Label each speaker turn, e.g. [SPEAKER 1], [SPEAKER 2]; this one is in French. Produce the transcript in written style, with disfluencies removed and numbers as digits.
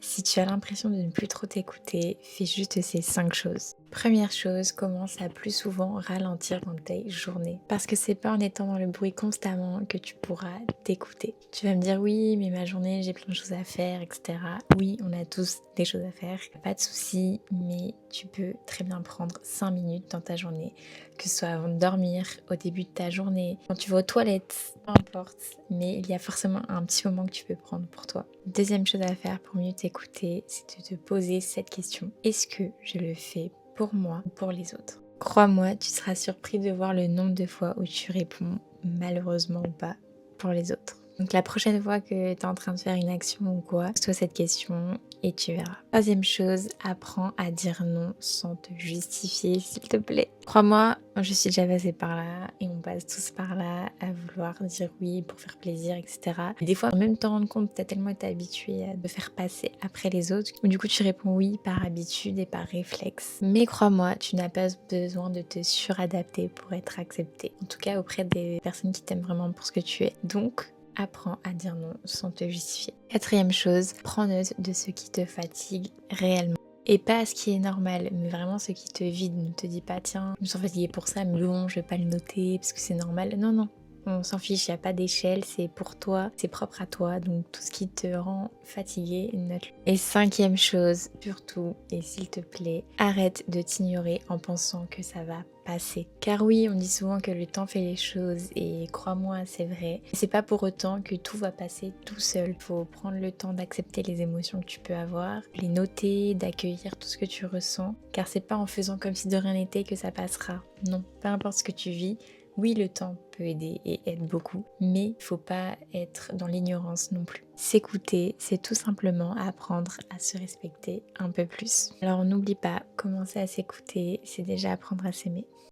[SPEAKER 1] si tu as l'impression de ne plus trop t'écouter, fais juste ces 5 choses. Première chose, commence à plus souvent ralentir dans tes journées. Parce que c'est pas en étant dans le bruit constamment que tu pourras t'écouter. Tu vas me dire oui, mais ma journée, j'ai plein de choses à faire, etc. Oui, on a tous des choses à faire, pas de souci, mais tu peux très bien prendre 5 minutes dans ta journée, que ce soit avant de dormir, au début de ta journée, quand tu vas aux toilettes, peu importe, mais il y a forcément un petit moment que tu peux prendre pour toi. Deuxième chose à faire pour mieux t'écouter, c'est de te poser cette question. Est-ce que je le fais pour moi ou pour les autres? Crois-moi, tu seras surpris de voir le nombre de fois où tu réponds malheureusement ou pas pour les autres. Donc la prochaine fois que tu es en train de faire une action ou quoi, pose-toi cette question et tu verras. Troisième chose, apprends à dire non sans te justifier, s'il te plaît. Crois-moi, je suis déjà passée par là et on passe tous par là à vouloir dire oui pour faire plaisir, etc. Et des fois, même te rendre compte, t'as tellement été habitué à te faire passer après les autres, ou du coup tu réponds oui par habitude et par réflexe. Mais crois-moi, tu n'as pas besoin de te suradapter pour être accepté. En tout cas auprès des personnes qui t'aiment vraiment pour ce que tu es. Donc, apprends à dire non sans te justifier. Quatrième chose, prends note de ce qui te fatigue réellement. Et pas ce qui est normal, mais vraiment ce qui te vide. Ne te dis pas, tiens, je me sens fatiguée pour ça, mais bon, je vais pas le noter parce que c'est normal. Non, non, on s'en fiche, il n'y a pas d'échelle, c'est pour toi, c'est propre à toi. Donc tout ce qui te rend fatigué, note-le. Et cinquième chose, surtout, et s'il te plaît, arrête de t'ignorer en pensant que ça va passer. Car oui, on dit souvent que le temps fait les choses et crois-moi, c'est vrai. C'est pas pour autant que tout va passer tout seul. Faut prendre le temps d'accepter les émotions que tu peux avoir, les noter, d'accueillir tout ce que tu ressens. Car c'est pas en faisant comme si de rien n'était que ça passera. Non, peu importe ce que tu vis. Oui, le temps peut aider et aide beaucoup, mais il faut pas être dans l'ignorance non plus. S'écouter, c'est tout simplement apprendre à se respecter un peu plus. Alors n'oublie pas, commencer à s'écouter, c'est déjà apprendre à s'aimer.